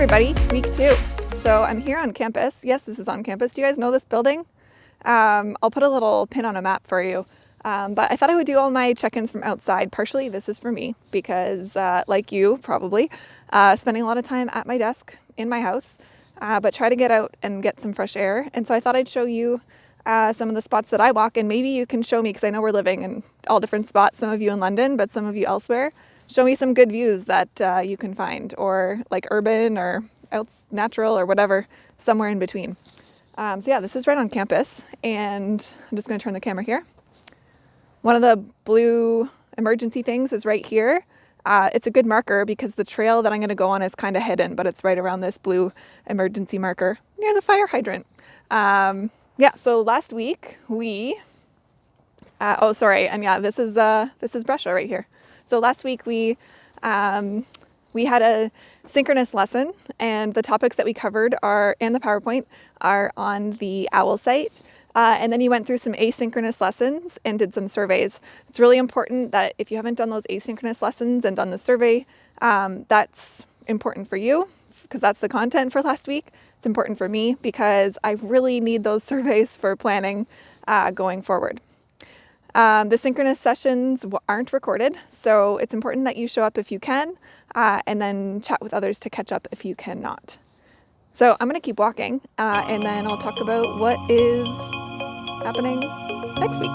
everybody, week 2. So I'm here on campus. Yes, this is on campus. Do you guys know this building? I'll put a little pin on a map for you. But I thought I would do all my check-ins from outside. Partially, this is for me because, like you probably, spending a lot of time at my desk in my house, but try to get out and get some fresh air. And so I thought I'd show you some of the spots that I walk, and maybe you can show me, because I know we're living in all different spots, some of you in London, but some of you elsewhere. Show me some good views that you can find, or like urban or natural or whatever, somewhere in between. So yeah, this is right on campus, and I'm just going to turn the camera here. One of the blue emergency things is right here. It's a good marker because the trail that I'm going to go on is kind of hidden, but it's right around this blue emergency marker near the fire hydrant. Yeah, so last week we, this is Brescia right here. So last week we had a synchronous lesson, and the topics that we covered and the PowerPoint are on the OWL site. And then you went through some asynchronous lessons and did some surveys. It's really important that if you haven't done those asynchronous lessons and done the survey, that's important for you because that's the content for last week. It's important for me because I really need those surveys for planning going forward. The synchronous sessions aren't recorded, so it's important that you show up if you can, and then chat with others to catch up if you cannot. So I'm going to keep walking, and then I'll talk about what is happening next week.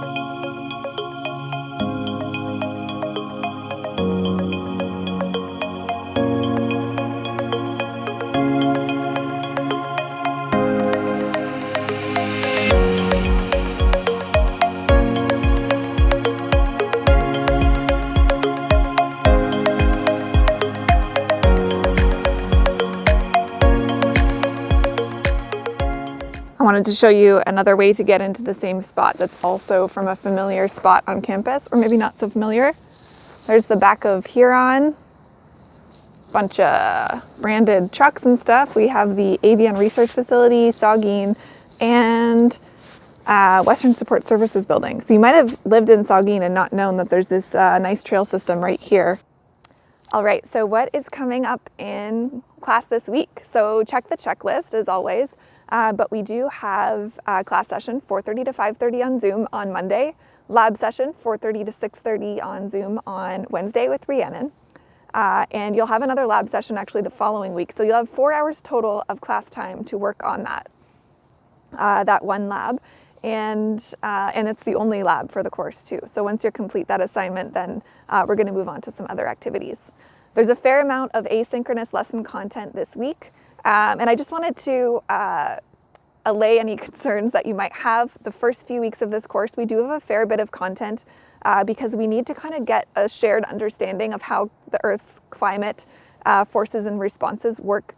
I wanted to show you another way to get into the same spot that's also from a familiar spot on campus, or maybe not so familiar. There's the back of Huron, bunch of branded trucks and stuff. We have the Avian Research Facility, Saugeen, and Western Support Services building. So you might have lived in Saugeen and not known that there's this nice trail system right here. All right, so what is coming up in class this week? So check the checklist as always. But we do have a class session 4:30 to 5:30 on Zoom on Monday, lab session 4:30 to 6:30 on Zoom on Wednesday with Rhiannon, and you'll have another lab session actually the following week. So you'll have 4 hours total of class time to work on that one lab, and it's the only lab for the course too. So once you complete that assignment, then we're going to move on to some other activities. There's a fair amount of asynchronous lesson content this week. And I just wanted to allay any concerns that you might have. The first few weeks of this course, we do have a fair bit of content because we need to kind of get a shared understanding of how the Earth's climate forces and responses work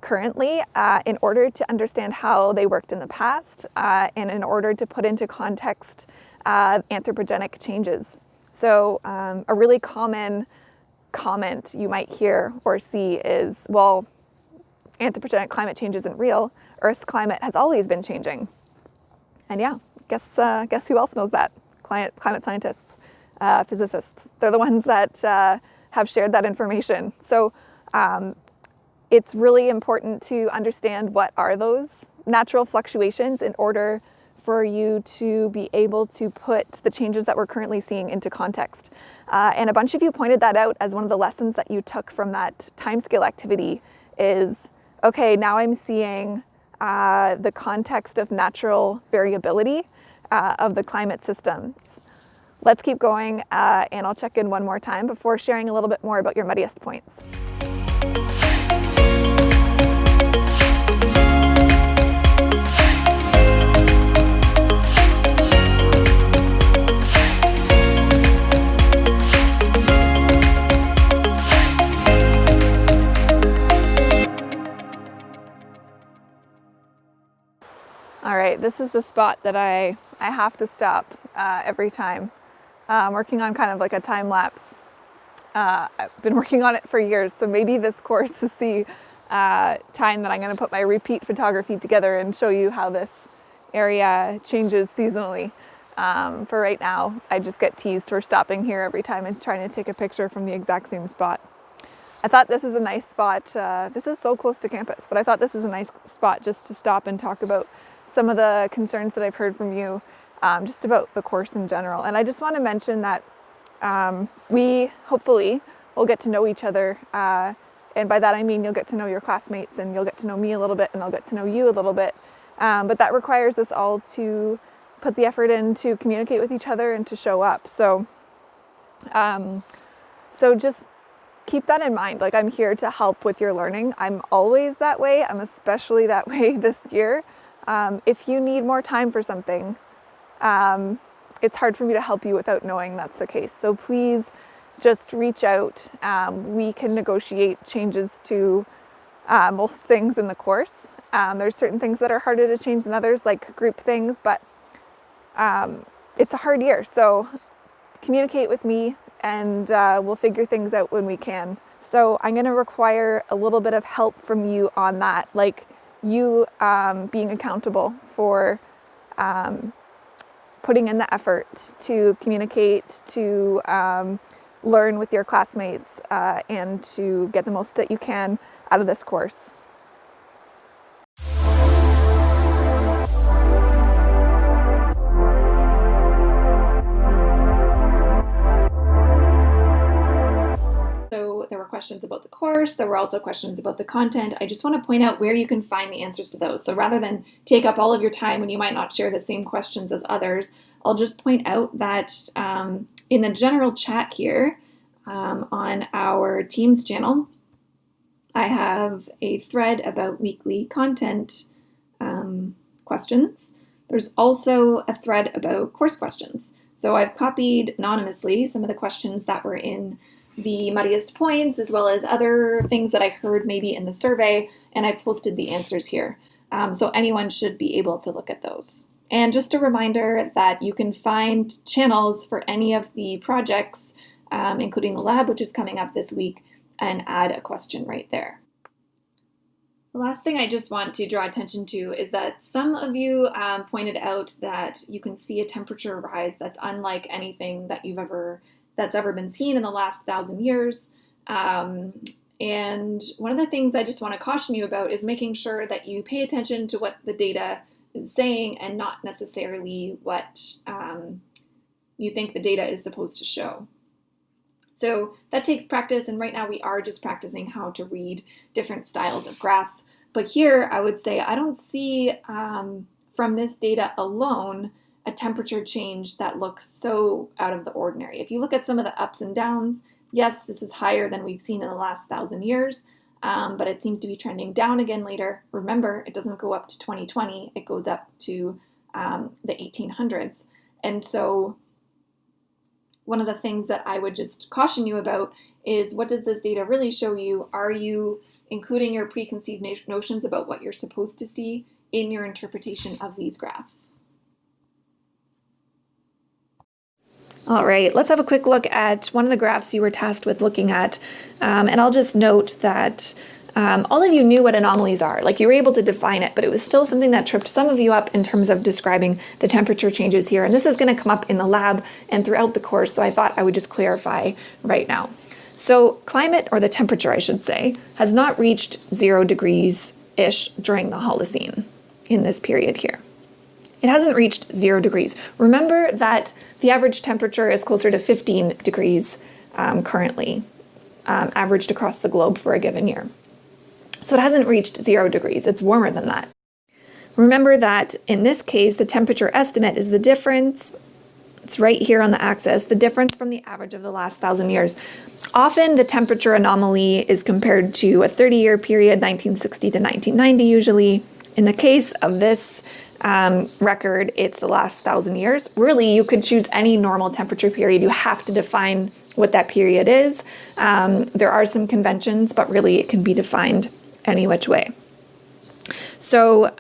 currently in order to understand how they worked in the past and in order to put into context anthropogenic changes. So a really common comment you might hear or see is, well, anthropogenic climate change isn't real. Earth's climate has always been changing. And yeah, guess who else knows that? Climate scientists, physicists. They're the ones that have shared that information. So it's really important to understand what are those natural fluctuations in order for you to be able to put the changes that we're currently seeing into context. And a bunch of you pointed that out as one of the lessons that you took from that timescale activity is, okay, now I'm seeing the context of natural variability of the climate systems. Let's keep going, and I'll check in one more time before sharing a little bit more about your muddiest points. All right, this is the spot that I have to stop every time. I'm working on kind of like a time lapse. I've been working on it for years, so maybe this course is the time that I'm going to put my repeat photography together and show you how this area changes seasonally. For right now, I just get teased for stopping here every time and trying to take a picture from the exact same spot. I thought this is a nice spot. This is so close to campus, but I thought this is a nice spot just to stop and talk about some of the concerns that I've heard from you, just about the course in general. And I just want to mention that we hopefully will get to know each other. And by that I mean you'll get to know your classmates, and you'll get to know me a little bit, and I'll get to know you a little bit. But that requires us all to put the effort in to communicate with each other and to show up. So just keep that in mind. Like, I'm here to help with your learning. I'm always that way. I'm especially that way this year. If you need more time for something, it's hard for me to help you without knowing that's the case. So please just reach out. We can negotiate changes to most things in the course. There's certain things that are harder to change than others, like group things, but it's a hard year. So communicate with me, and we'll figure things out when we can. So I'm going to require a little bit of help from you on that, like you being accountable for putting in the effort to communicate, to learn with your classmates, and to get the most that you can out of this course. So there were questions about the course. There were also questions about the content. I just want to point out where you can find the answers to those. So rather than take up all of your time when you might not share the same questions as others, I'll just point out that in the general chat here on our Teams channel, I have a thread about weekly content questions. There's also a thread about course questions. So I've copied anonymously some of the questions that were in the muddiest points, as well as other things that I heard maybe in the survey, and I've posted the answers here. So anyone should be able to look at those. And just a reminder that you can find channels for any of the projects, including the lab, which is coming up this week, and add a question right there. The last thing I just want to draw attention to is that some of you pointed out that you can see a temperature rise that's unlike anything that that's ever been seen in the last 1,000 years. And one of the things I just want to caution you about is making sure that you pay attention to what the data is saying and not necessarily what you think the data is supposed to show. So that takes practice, and right now we are just practicing how to read different styles of graphs. But here I would say I don't see from this data alone a temperature change that looks so out of the ordinary. If you look at some of the ups and downs, yes, this is higher than we've seen in the last 1,000 years, but it seems to be trending down again later. Remember, it doesn't go up to 2020, it goes up to the 1800s. And so one of the things that I would just caution you about is, what does this data really show you? Are you including your preconceived notions about what you're supposed to see in your interpretation of these graphs? All right, let's have a quick look at one of the graphs you were tasked with looking at. And I'll just note that all of you knew what anomalies are. Like, you were able to define it, but it was still something that tripped some of you up in terms of describing the temperature changes here. And this is going to come up in the lab and throughout the course, so I thought I would just clarify right now. So climate, or the temperature I should say, has not reached 0 degrees-ish during the Holocene in this period here. It hasn't reached 0 degrees. Remember that the average temperature is closer to 15 degrees currently, averaged across the globe for a given year. So it hasn't reached 0 degrees. It's warmer than that. Remember that in this case, the temperature estimate is the difference. It's right here on the axis, the difference from the average of the last 1,000 years. Often the temperature anomaly is compared to a 30-year period, 1960 to 1990 usually. In the case of this record, it's the last 1,000 years. Really, you could choose any normal temperature period. You have to define what that period is. There are some conventions, but really it can be defined any which way. So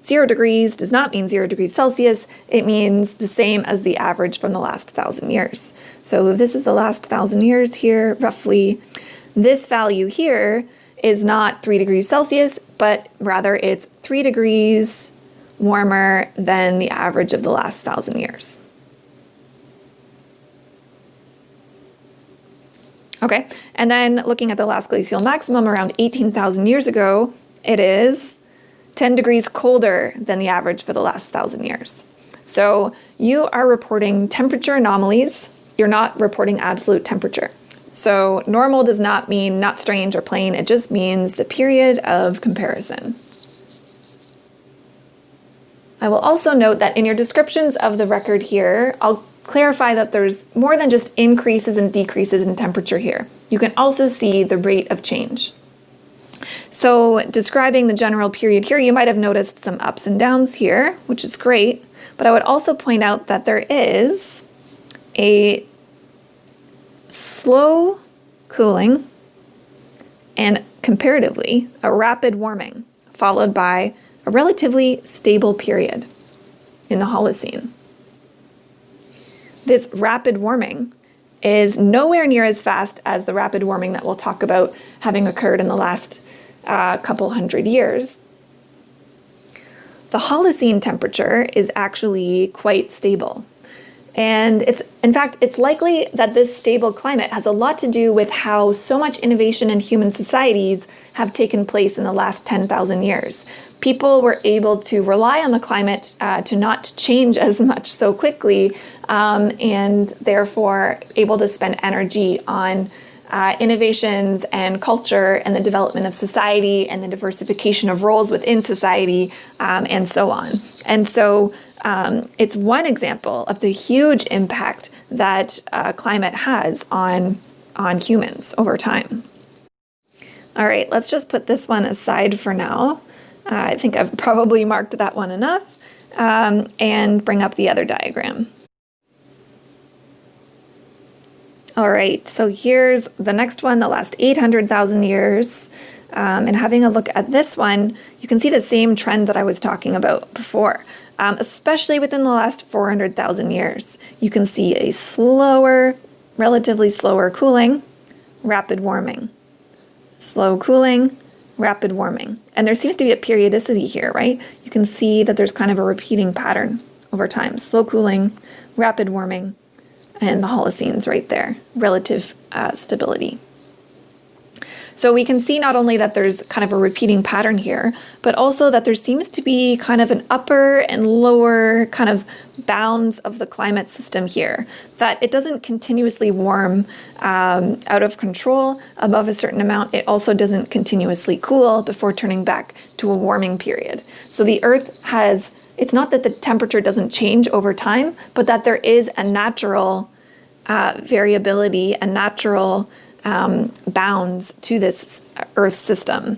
0 degrees does not mean 0 degrees Celsius. It means the same as the average from the last 1,000 years. So this is the last 1,000 years here, roughly. This value here is not 3 degrees Celsius, but rather it's 3 degrees warmer than the average of the last 1,000 years. Okay, and then looking at the last glacial maximum around 18,000 years ago, it is 10 degrees colder than the average for the last 1,000 years. So you are reporting temperature anomalies. You're not reporting absolute temperature. So normal does not mean not strange or plain. It just means the period of comparison. I will also note that in your descriptions of the record here, I'll clarify that there's more than just increases and decreases in temperature here. You can also see the rate of change. So describing the general period here, you might have noticed some ups and downs here, which is great, but I would also point out that there is a slow cooling and comparatively a rapid warming, followed by a relatively stable period in the Holocene. This rapid warming is nowhere near as fast as the rapid warming that we'll talk about having occurred in the last couple hundred years. The Holocene temperature is actually quite stable. And in fact, it's likely that this stable climate has a lot to do with how so much innovation in human societies have taken place in the last 10,000 years. People were able to rely on the climate to not change as much so quickly, and therefore able to spend energy on innovations and culture and the development of society and the diversification of roles within society, and so on. And so it's one example of the huge impact that climate has on humans over time. All right, let's just put this one aside for now. I think I've probably marked that one enough, and bring up the other diagram. All right, so here's the next one, the last 800,000 years. And having a look at this one, you can see the same trend that I was talking about before, especially within the last 400,000 years. You can see a slower, relatively slower cooling, rapid warming. Slow cooling, rapid warming. And there seems to be a periodicity here, right? You can see that there's kind of a repeating pattern over time. Slow cooling, rapid warming, and the Holocene's right there, relative stability. So we can see not only that there's kind of a repeating pattern here, but also that there seems to be kind of an upper and lower kind of bounds of the climate system here, that it doesn't continuously warm out of control above a certain amount. It also doesn't continuously cool before turning back to a warming period. So the Earth has, it's not that the temperature doesn't change over time, but that there is a natural variability, a natural bounds to this Earth system,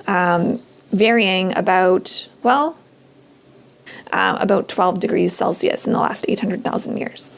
varying about, well, about 12 degrees Celsius in the last 800,000 years.